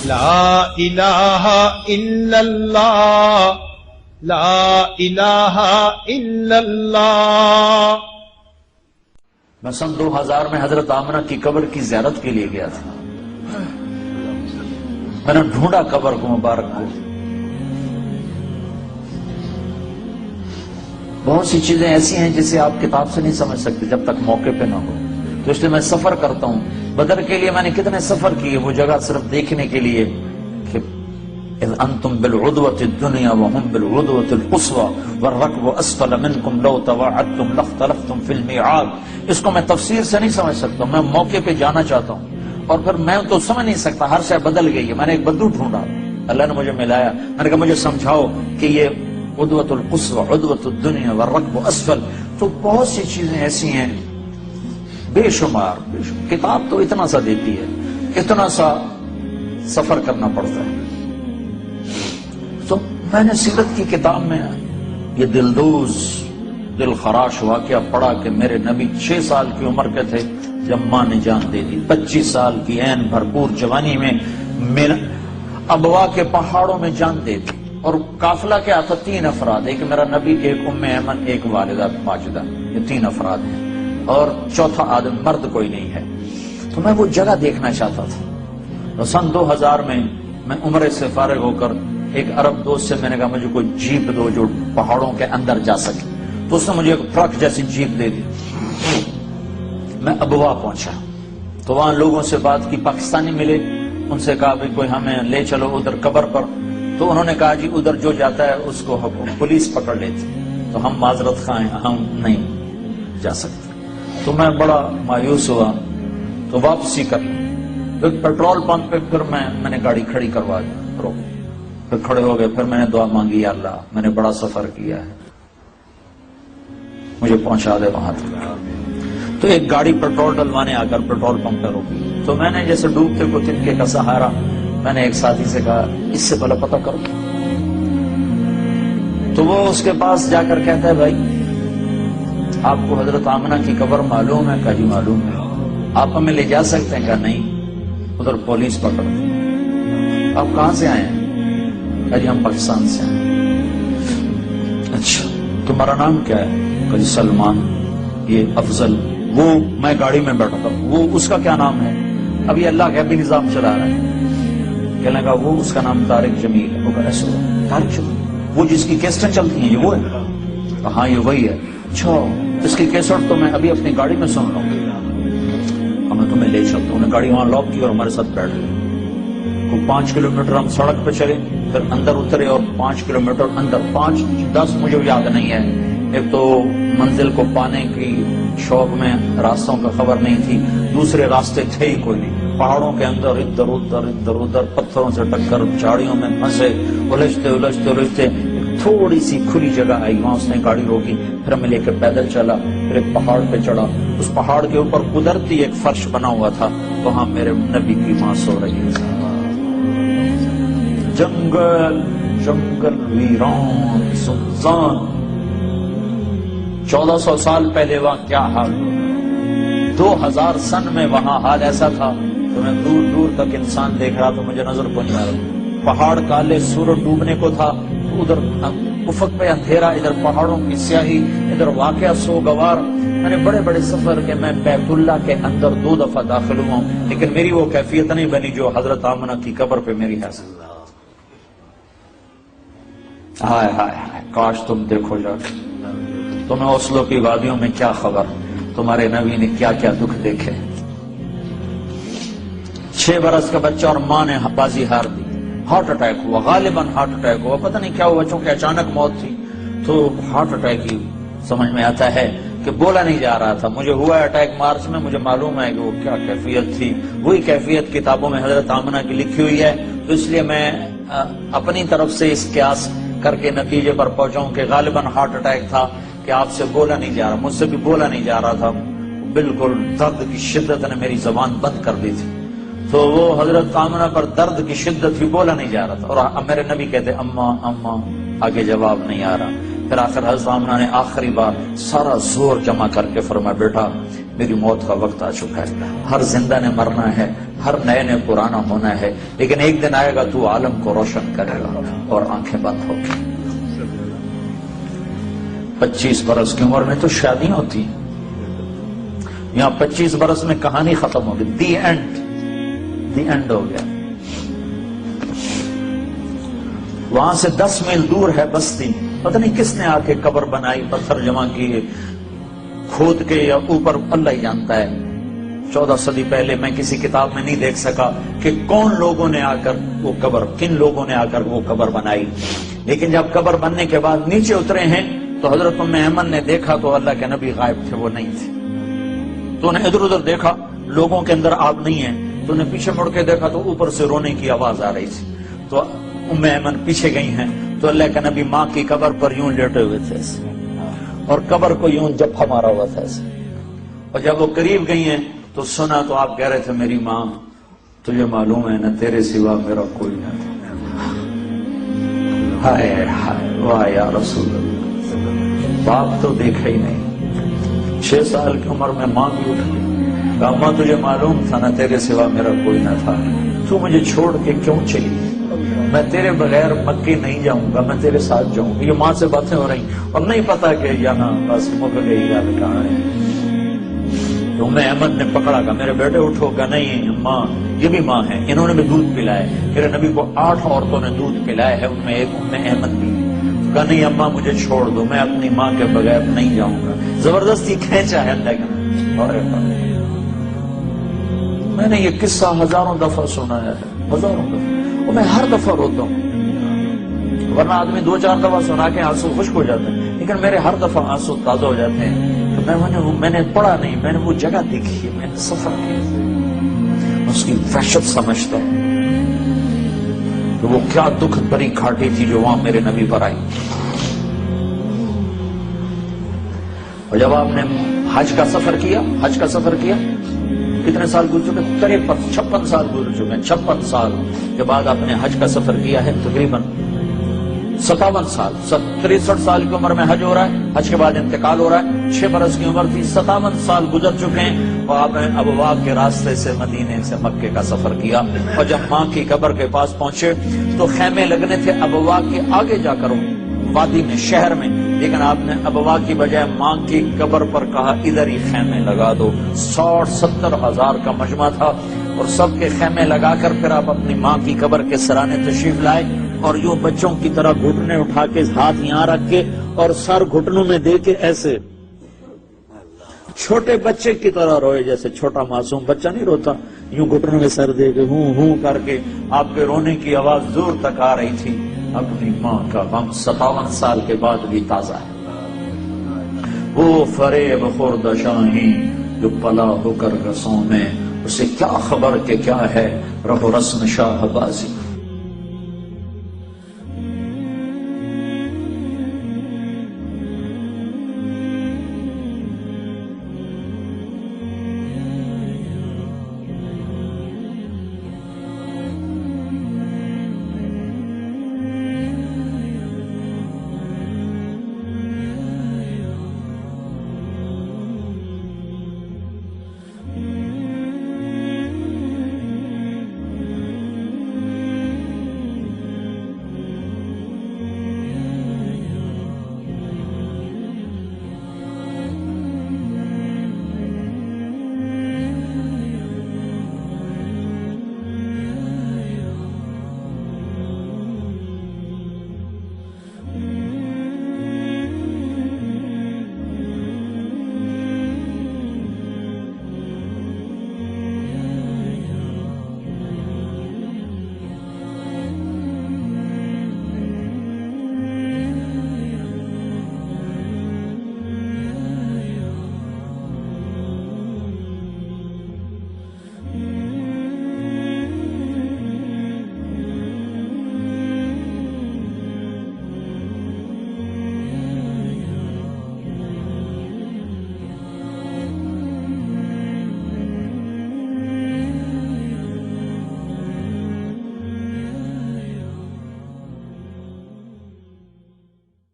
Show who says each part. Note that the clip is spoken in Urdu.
Speaker 1: لا الہ الا اللہ لا الہ الا اللہ۔
Speaker 2: میں سن 2000 میں حضرت آمنہ کی قبر کی زیارت کے لیے گیا تھا۔ میں نے ڈھونڈا قبر کو مبارک کو، بہت سی چیزیں ایسی ہیں جسے آپ کتاب سے نہیں سمجھ سکتے جب تک موقع پہ نہ ہو، تو اس لیے میں سفر کرتا ہوں۔ بدر کے لیے میں نے کتنے سفر کیے، وہ جگہ صرف دیکھنے کے لیے کہ اذ انتم بالعدوۃ الدنیا وهم بالعدوۃ القصوى والركب اسفل منكم لو تواعدتم لاختلفتم في الميعاد۔ اس کو میں تفسیر سے نہیں سمجھ سکتا، میں موقع پہ جانا چاہتا ہوں، اور پھر میں تو سمجھ نہیں سکتا، ہر شے بدل گئی ہے۔ میں نے ایک بدو ڈھونڈا، اللہ نے مجھے ملایا، میں نے کہا مجھے سمجھاؤ کہ یہ عدوۃ القصوى عدوۃ الدنیا والركب اسفل، تو بہت سی چیزیں ایسی ہیں بے شمار کتاب تو اتنا سا دیتی ہے، اتنا سا سفر کرنا پڑتا ہے۔ تو میں نے سیرت کی کتاب میں یہ دلدوز دل خراش واقعہ پڑھا کہ میرے نبی 6 سال کی عمر کے تھے جب ماں نے جان دے دی، 25 سال کی عین بھرپور جوانی میں میرا ابوا کے پہاڑوں میں جان دے دی، اور قافلہ کیا تھا؟ 3 افراد، ایک میرا نبی، ایک ام ایمن، ایک والدہ ماجدہ، یہ 3 افراد ہیں، اور چوتھا آدم مرد کوئی نہیں ہے۔ تو میں وہ جگہ دیکھنا چاہتا تھا۔ تو سن 2000 میں عمرے سے فارغ ہو کر ایک عرب دوست سے میں نے کہا مجھے کوئی جیپ دو جو پہاڑوں کے اندر جا سکے، تو اس نے مجھے ایک ٹرک جیسی جیپ دے دی۔ میں ابوا پہنچا تو وہاں لوگوں سے بات کی، پاکستانی ملے، ان سے کہا بھائی کوئی ہمیں لے چلو ادھر قبر پر، تو انہوں نے کہا جی ادھر جو جاتا ہے اس کو پولیس پکڑ لیتی، تو ہم معذرت خواہ ہیں، ہم نہیں جا سکتے۔ تو میں بڑا مایوس ہوا، تو واپسی کر پھر پیٹرول پمپ پہ پھر میں نے گاڑی کھڑی کروا دی، پھر کھڑے ہو گئے، پھر میں نے دعا مانگی، یا اللہ میں نے بڑا سفر کیا ہے، مجھے پہنچا دے وہاں تک۔ تو ایک گاڑی پیٹرول ڈلوانے آ کر پیٹرول پمپ پہ روکی، تو میں نے جیسے ڈوبتے کو تنکے کا سہارا، میں نے ایک ساتھی سے کہا اس سے پہلے پتہ کرو، تو وہ اس کے پاس جا کر کہتا ہے بھائی آپ کو حضرت آمنہ کی قبر معلوم ہے؟ کہا جی معلوم ہے۔ آپ ہمیں لے جا سکتے ہیں؟ کہا نہیں، ادھر پولیس پکڑ۔ آپ کہاں سے آئے ہیں؟ کہا جی ہم پاکستان سے ہیں۔ اچھا تمہارا نام کیا ہے؟ کہا جی سلمان۔ یہ افضل، وہ میں گاڑی میں بیٹھا تھا، وہ اس کا کیا نام ہے؟ ابھی اللہ کا بھی نظام چلا رہا ہے۔ کہنے لگا وہ اس کا نام طارق جمیل ہے۔ وہ کہا ایسا طارق جمیل، وہ جس کی کیسٹیں چلتی ہیں یہ وہ ہے؟ کہا ہاں یہ وہی ہے۔ اچھا اس کی کیسٹ تو میں ابھی اپنی گاڑی میں سن رہا ہوں، میں تمہیں لے چلتا ہوں۔ انہوں نے گاڑی وہاں لاک کی اور ہمارے ساتھ بیٹھ گئے۔ کو 5 کلومیٹر ہم سڑک پہ چلے، پھر اندر اترے اور 5 کلومیٹر اندر، 5-10 مجھے یاد نہیں ہے۔ ایک تو منزل کو پانے کی شوق میں راستوں کا خبر نہیں تھی، دوسرے راستے تھے ہی کوئی نہیں، پہاڑوں کے اندر ادھر ادھر پتھروں سے ٹکر، جھاڑیوں میں پھنسے، الجھتے تھوڑی سی کھلی جگہ آئی، وہاں اس نے گاڑی روکی، پھر ہمیں لے کے پیدل چلا، پھر ایک پہاڑ پہ چڑھا۔ اس پہاڑ کے اوپر قدرتی ایک فرش بنا ہوا تھا، وہاں میرے نبی کی ماں سو رہی ہے۔ جنگل ویران سنسان، 1400 سال پہلے وہاں کیا حال ہوگا، 2000 سن میں وہاں حال ایسا تھا تو میں دور دور تک انسان دیکھ رہا تو مجھے نظر کو نہیں آ رہا۔ پہاڑ کالے، سورج ڈوبنے کو تھا، ادھر افق پہ اندھیرا، ادھر پہاڑوں کی سیاہی، ادھر واقعہ سوگوار۔ میں نے بڑے بڑے سفر کے، میں بیت اللہ کے اندر 2 دفعہ داخل ہوا ہوں، لیکن میری وہ کیفیت نہیں بنی جو حضرت آمنہ کی قبر پہ میری ہے۔ ہائے ہائے ہائے، کاش تم دیکھو جا کے، تمہیں اوسلو کی وادیوں میں کیا خبر، تمہارے نبی نے کیا کیا دکھ دیکھے۔ 6 برس کا بچہ اور ماں نے بازی ہار دی، ہارٹ اٹیک ہوا، غالباً ہارٹ اٹیک ہوا، پتہ نہیں کیا ہوا، چونکہ اچانک موت تھی تو ہارٹ اٹیک ہی سمجھ میں آتا ہے کہ بولا نہیں جا رہا تھا۔ مجھے ہوا اٹیک مارچ میں، مجھے معلوم ہے کہ وہ کیا کیفیت تھی، وہی کیفیت کتابوں میں حضرت آمنہ کی لکھی ہوئی ہے، تو اس لیے میں اپنی طرف سے اس قیاس کر کے نتیجے پر پہنچاؤں کہ غالباً ہارٹ اٹیک تھا، کہ آپ سے بولا نہیں جا رہا، مجھ سے بھی بولا نہیں جا رہا تھا، بالکل درد کی شدت نے میری زبان بند کر دی تھی، تو وہ حضرت آمنہ پر درد کی شدت بھی بولا نہیں جا رہا تھا، اور میرے نبی کہتے اماں اماں، آگے جواب نہیں آ رہا۔ پھر آخر حضرت آمنہ نے آخری بار سارا زور جمع کر کے فرمایا بیٹا میری موت کا وقت آ چکا ہے، ہر زندہ نے مرنا ہے، ہر نئے نے پرانا ہونا ہے، لیکن ایک دن آئے گا تو عالم کو روشن کرے گا۔ اور آنکھیں بند ہو گئی۔ 25 برس کی عمر میں تو شادیاں ہوتی ہیں، یہاں 25 برس میں کہانی ختم ہو گئی، دی اینڈ ہو گیا۔ وہاں سے 10 میل دور ہے بستی، پتہ نہیں کس نے آ کے قبر بنائی، پتھر جمع کیے، کھود کے یا اوپر، اللہ ہی جانتا ہے۔ 14 صدی پہلے میں کسی کتاب میں نہیں دیکھ سکا کہ کون لوگوں نے آ کر وہ قبر، کن لوگوں نے آ کر وہ قبر بنائی، لیکن جب قبر بننے کے بعد نیچے اترے ہیں تو حضرت ام ایمن نے دیکھا تو اللہ کے نبی غائب تھے، وہ نہیں تھے۔ تو انہیں ادھر ادھر دیکھا، لوگوں کے اندر آگ نہیں ہے، تو انہیں پیچھے مڑ کے دیکھا تو اوپر سے رونے کی آواز آ رہی تھی، تو ام ایمن پیچھے گئی ہیں تو اللہ کے نبی ماں کی قبر پر یوں لیٹے ہوئے تھے ایسے، اور قبر کو یوں جپھا مارا ہوا تھا ایسے، اور جب وہ قریب گئی ہیں تو سنا تو آپ کہہ رہے تھے میری ماں تجھے معلوم ہے نہ تیرے سوا میرا کوئی نہ تھا۔ ہائے ہائے واہ یا رسول اللہ، باپ تو دیکھا ہی نہیں، 6 سال کی عمر میں ماں بھی اٹھ گئی، کہا ماں تجھے معلوم تھا نہ تیرے سوا میرا کوئی نہ تھا، تو مجھے چھوڑ کے کیوں چلی؟ میں تیرے بغیر مکے نہیں جاؤں گا، میں تیرے ساتھ جاؤں گا۔ یہ ماں سے باتیں ہو رہی اور نہیں پتا کہ یہاں بس مک گئی گل کہاں ہے۔ تو ام ایمن نے پکڑا، کہا میرے بیٹے اٹھو، کہا نہیں ماں یہ بھی ماں ہے، انہوں نے بھی دودھ پلایا، میرے نبی کو 8 عورتوں نے دودھ پلایا ہے، ان میں ایک ام ایمن بھی۔ کہا نہیں اماں مجھے چھوڑ دو، میں اپنی ماں کے بغیر نہیں جاؤں گا۔ زبردستی کھینچا ہے اللہ۔ میں نے یہ قصہ ہزاروں دفعہ سنایا ہے، ہزاروں دفعہ، اور میں ہر دفعہ روتا ہوں، ورنہ آدمی 2-4 دفعہ سنا کے آنسو خشک ہو جاتے ہیں، لیکن میرے ہر دفعہ آنسو تازہ ہو جاتے ہیں۔ میں نے پڑھا نہیں، میں نے وہ جگہ دیکھی ہے، میں نے سفر کیا، اس کی وحشت سمجھتا ہوں کہ وہ کیا دکھ بھری گھاٹی تھی جو وہاں میرے نبی پر آئی۔ اور جب آپ نے حج کا سفر کیا کتنے سال گزر چکے؟ 56 سال گزر چکے ہیں۔ 56 سال کے بعد آپ نے حج کا سفر کیا ہے، تقریباً 57 سال، 63 سال کی عمر میں حج ہو رہا ہے، حج کے بعد انتقال ہو رہا ہے، 6 برس کی عمر تھی، 57 سال گزر چکے ہیں، اور آپ نے ابوا کے راستے سے مدینے سے مکے کا سفر کیا، اور جب ماں کی قبر کے پاس پہنچے تو خیمے لگنے تھے ابوا کے آگے جا کر وادی میں، شہر میں، لیکن آپ نے ابوا کی بجائے ماں کی قبر پر کہا ادھر ہی خیمے لگا دو۔ 60-70 ہزار کا مجمع تھا، اور سب کے خیمے لگا کر پھر آپ اپنی ماں کی قبر کے سرانے تشریف لائے، اور یوں بچوں کی طرح گھٹنے اٹھا کے ہاتھ یہاں رکھ کے اور سر گھٹنوں میں دے کے ایسے چھوٹے بچے کی طرح روئے، جیسے چھوٹا معصوم بچہ نہیں روتا، یوں گھٹنوں میں سر دے کے ہوں ہوں کر کے آپ کے رونے کی آواز دور تک آ رہی تھی۔ اپنی ماں کا غم 57 سال کے بعد بھی تازہ ہے۔ وہ فریب خورد شاہی جو پلا ہو کر رسوں میں، اسے کیا خبر کہ کیا ہے رہ و رسم شاہ بازی۔